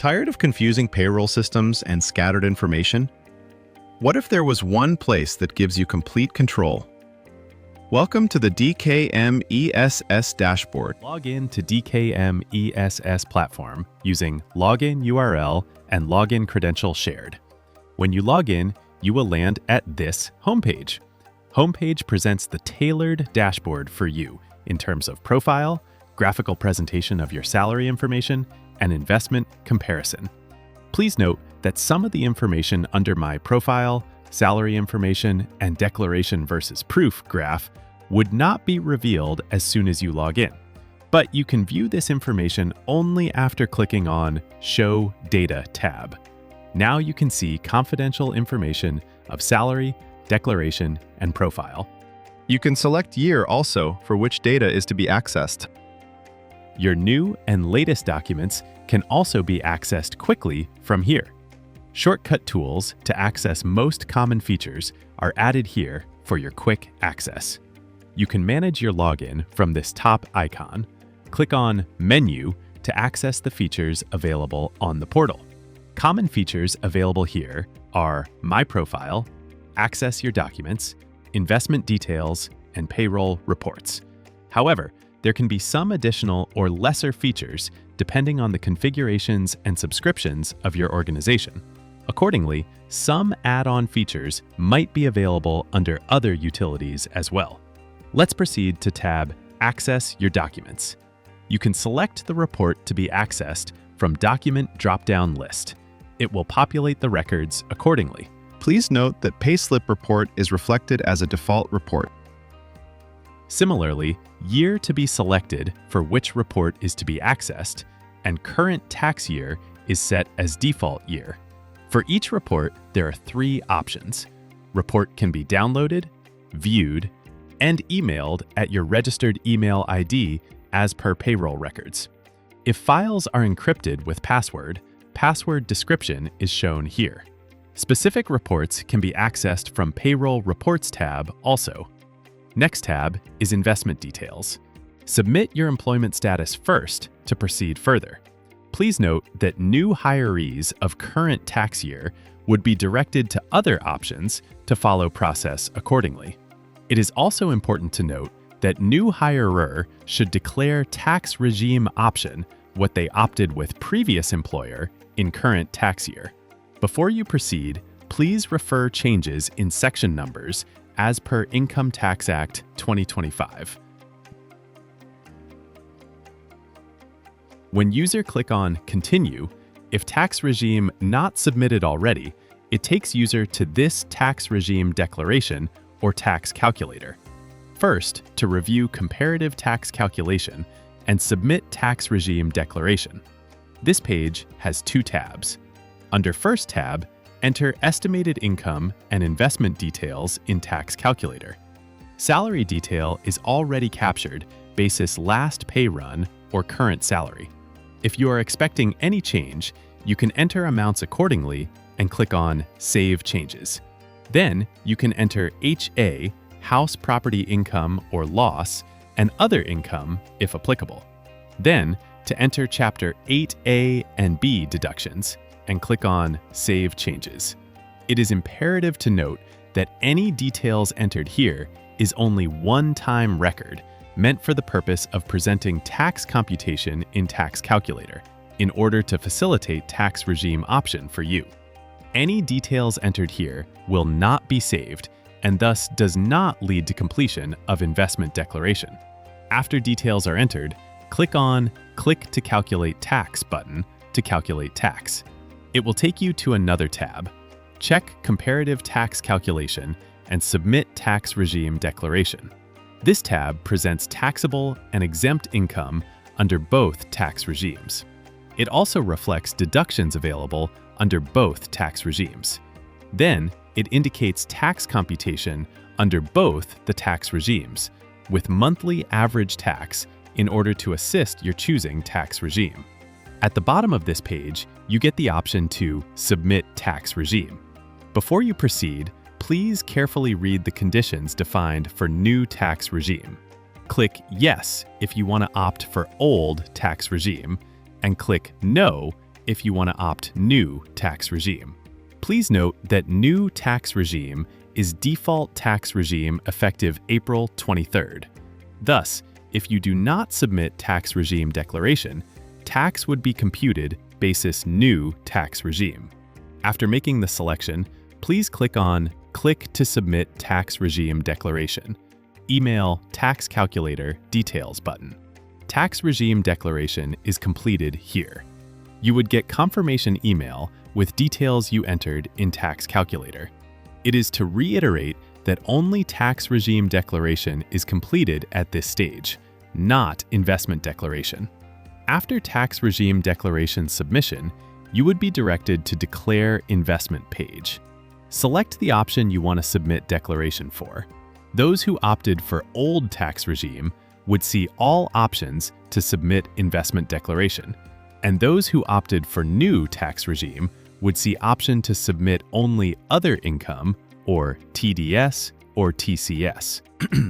Tired of confusing payroll systems and scattered information? What if there was one place that gives you complete control? Welcome to the DKM ESS Dashboard. Log in to DKM ESS platform using login URL and login credential shared. When you log in, you will land at this homepage. Homepage presents the tailored dashboard for you in terms of profile, graphical presentation of your salary information, and investment comparison. Please note that some of the information under my profile, salary information, and declaration versus proof graph would not be revealed as soon as you log in. But you can view this information only after clicking on Show Data tab. Now you can see confidential information of salary, declaration, and profile. You can select year also for which data is to be accessed. Your new and latest documents can also be accessed quickly from here. Shortcut tools to access most common features are added here for your quick access. You can manage your login from this top icon. Click on Menu to access the features available on the portal. Common features available here are My Profile, Access Your Documents, Investment Details, and Payroll Reports. However, there can be some additional or lesser features depending on the configurations and subscriptions of your organization. Accordingly, some add-on features might be available under other utilities as well. Let's proceed to tab Access Your Documents. You can select the report to be accessed from Document drop-down list. It will populate the records accordingly. Please note that Payslip report is reflected as a default report. Similarly, year to be selected for which report is to be accessed, and current tax year is set as default year. For each report, there are 3 options. Report can be downloaded, viewed, and emailed at your registered email ID as per payroll records. If files are encrypted with password description is shown here. Specific reports can be accessed from Payroll Reports tab also. Next tab is Investment Details. Submit your employment status first to proceed further. Please note that new hirees of current tax year would be directed to other options to follow process accordingly. It is also important to note that new hirer should declare tax regime option what they opted with previous employer in current tax year. Before you proceed, please refer changes in section numbers as per Income Tax Act 2025. When user click on Continue, if tax regime not submitted already, it takes user to this tax regime declaration or tax calculator. First, to review comparative tax calculation and submit tax regime declaration. This page has 2 tabs. Under First tab, enter estimated income and investment details in tax calculator. Salary detail is already captured basis last pay run or current salary. If you are expecting any change, you can enter amounts accordingly and click on Save Changes. Then you can enter HA, house property income or loss, and other income if applicable. Then to enter Chapter 8A and B deductions, and click on Save Changes. It is imperative to note that any details entered here is only one-time record meant for the purpose of presenting tax computation in Tax Calculator in order to facilitate tax regime option for you. Any details entered here will not be saved and thus does not lead to completion of investment declaration. After details are entered, click on Click to Calculate Tax button to calculate tax. It will take you to another tab. Check Comparative Tax Calculation and Submit Tax Regime Declaration. This tab presents taxable and exempt income under both tax regimes. It also reflects deductions available under both tax regimes. Then, it indicates tax computation under both the tax regimes, with monthly average tax in order to assist your choosing tax regime. At the bottom of this page, you get the option to Submit Tax Regime. Before you proceed, please carefully read the conditions defined for new tax regime. Click Yes if you want to opt for old tax regime, and click No if you want to opt New Tax Regime. Please note that New Tax Regime is default tax regime effective April 23rd. Thus, if you do not submit tax regime declaration, tax would be computed basis New Tax Regime. After making the selection, please click on Click to Submit Tax Regime Declaration. Email Tax Calculator Details button. Tax regime declaration is completed here. You would get confirmation email with details you entered in Tax Calculator. It is to reiterate that only tax regime declaration is completed at this stage, not investment declaration. After tax regime declaration submission, you would be directed to Declare Investment page. Select the option you want to submit declaration for. Those who opted for old tax regime would see all options to submit investment declaration, and those who opted for new tax regime would see option to submit only other income, or TDS or TCS.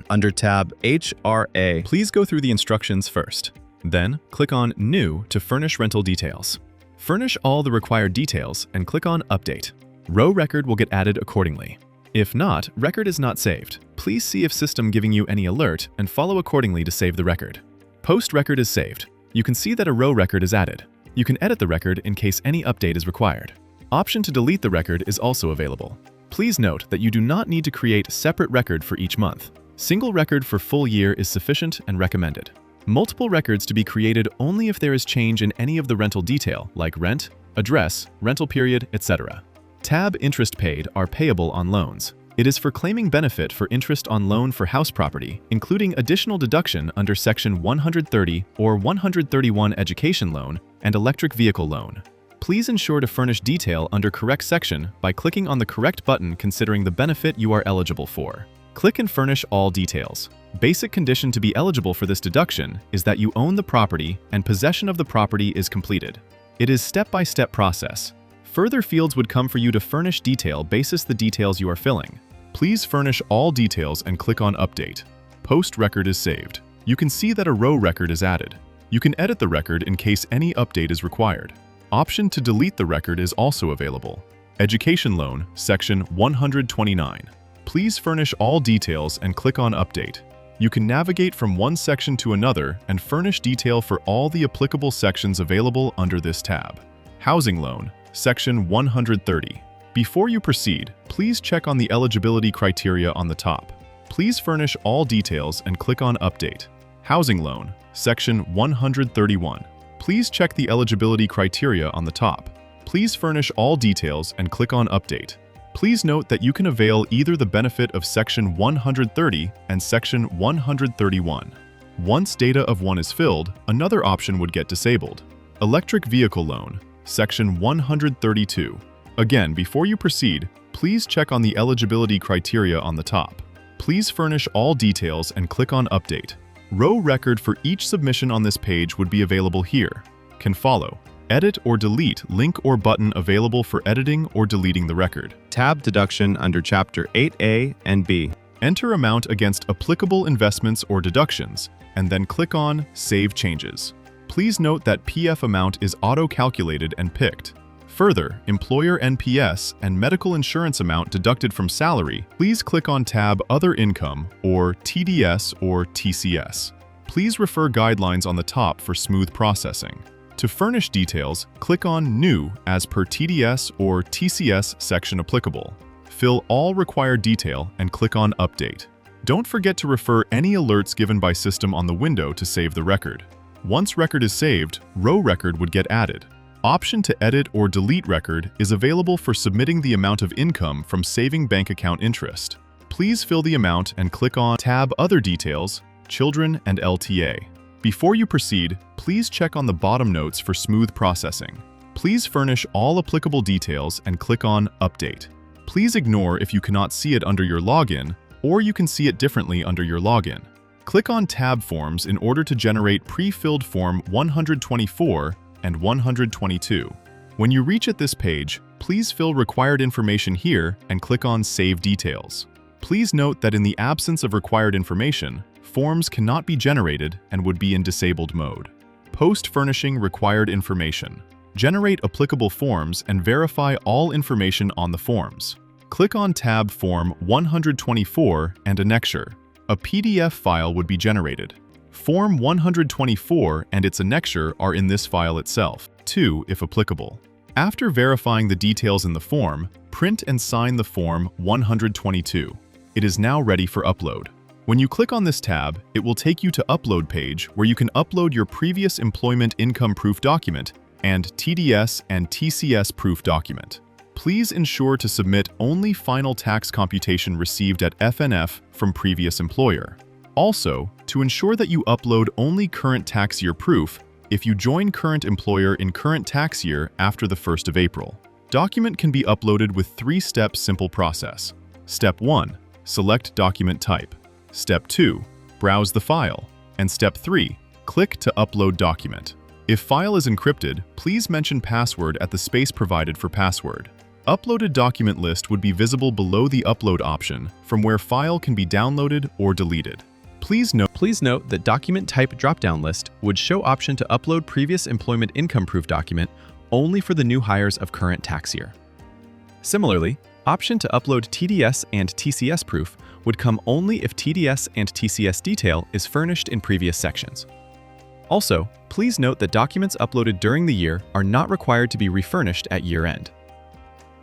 Under tab HRA, Please go through the instructions first. Then, click on New to furnish rental details. Furnish all the required details and click on Update. Row record will get added accordingly. If not, record is not saved. Please see if system giving you any alert and follow accordingly to save the record. Post record is saved. You can see that a row record is added. You can edit the record in case any update is required. Option to delete the record is also available. Please note that you do not need to create a separate record for each month. Single record for full year is sufficient and recommended. Multiple records to be created only if there is change in any of the rental detail, like rent, address, rental period, etc. Tab Interest Paid are payable on loans. It is for claiming benefit for interest on loan for house property, including additional deduction under Section 130 or 131 Education Loan and Electric Vehicle Loan. Please ensure to furnish detail under correct section by clicking on the correct button considering the benefit you are eligible for. Click and furnish all details. Basic condition to be eligible for this deduction is that you own the property and possession of the property is completed. It is step-by-step process. Further fields would come for you to furnish detail basis the details you are filling. Please furnish all details and click on Update. Post record is saved. You can see that a row record is added. You can edit the record in case any update is required. Option to delete the record is also available. Education Loan, Section 129. Please furnish all details and click on Update. You can navigate from one section to another and furnish detail for all the applicable sections available under this tab. Housing Loan, Section 130. Before you proceed, please check on the eligibility criteria on the top. Please furnish all details and click on Update. Housing Loan, Section 131. Please check the eligibility criteria on the top. Please furnish all details and click on Update. Please note that you can avail either the benefit of Section 130 and Section 131. Once data of one is filled, another option would get disabled. Electric Vehicle Loan, Section 132. Again, before you proceed, please check on the eligibility criteria on the top. Please furnish all details and click on Update. Row record for each submission on this page would be available here. Can follow. Edit or delete link or button available for editing or deleting the record. tab Deduction under Chapter 8A and B. Enter amount against applicable investments or deductions, and then click on Save Changes. Please note that PF amount is auto-calculated and picked. Further, employer NPS and medical insurance amount deducted from salary, please click on tab Other Income or TDS or TCS. Please refer guidelines on the top for smooth processing. To furnish details, click on New as per TDS or TCS section applicable. Fill all required detail and click on Update. Don't forget to refer any alerts given by system on the window to save the record. Once record is saved, row record would get added. Option to edit or delete record is available for submitting the amount of income from saving bank account interest. Please fill the amount and click on tab Other Details, Children and LTA. Before you proceed, please check on the bottom notes for smooth processing. Please furnish all applicable details and click on Update. Please ignore if you cannot see it under your login, or you can see it differently under your login. Click on Tab Forms in order to generate pre-filled Form 124 and 122. When you reach at this page, please fill required information here and click on Save Details. Please note that in the absence of required information, forms cannot be generated and would be in disabled mode. Post-furnishing required information. Generate applicable forms and verify all information on the forms. Click on tab Form 124 and annexure. A PDF file would be generated. Form 124 and its annexure are in this file itself, too, if applicable. After verifying the details in the form, print and sign the Form 122. It is now ready for upload. When you click on this tab, it will take you to Upload page where you can upload your previous employment income proof document and TDS and TCS proof document. Please ensure to submit only final tax computation received at FNF from previous employer. Also, to ensure that you upload only current tax year proof if you join current employer in current tax year after the 1st of April. Document can be uploaded with 3-step simple process. Step 1. Select document type. Step 2. Browse the file. And Step 3. Click to upload document. If file is encrypted, please mention password at the space provided for password. Uploaded document list would be visible below the upload option, from where file can be downloaded or deleted. Please note that document type drop-down list would show option to upload previous employment income proof document only for the new hires of current tax year. Similarly, option to upload TDS and TCS proof would come only if TDS and TCS detail is furnished in previous sections. Also, please note that documents uploaded during the year are not required to be refurnished at year-end.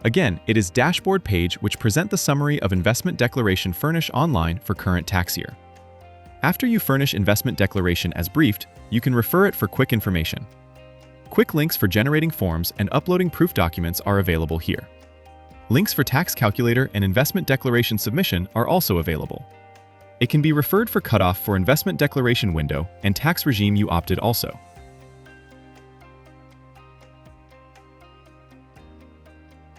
Again, it is Dashboard page which present the summary of investment declaration furnish online for current tax year. After you furnish investment declaration as briefed, you can refer it for quick information. Quick links for generating forms and uploading proof documents are available here. Links for tax calculator and investment declaration submission are also available. It can be referred for cutoff for investment declaration window and tax regime you opted also.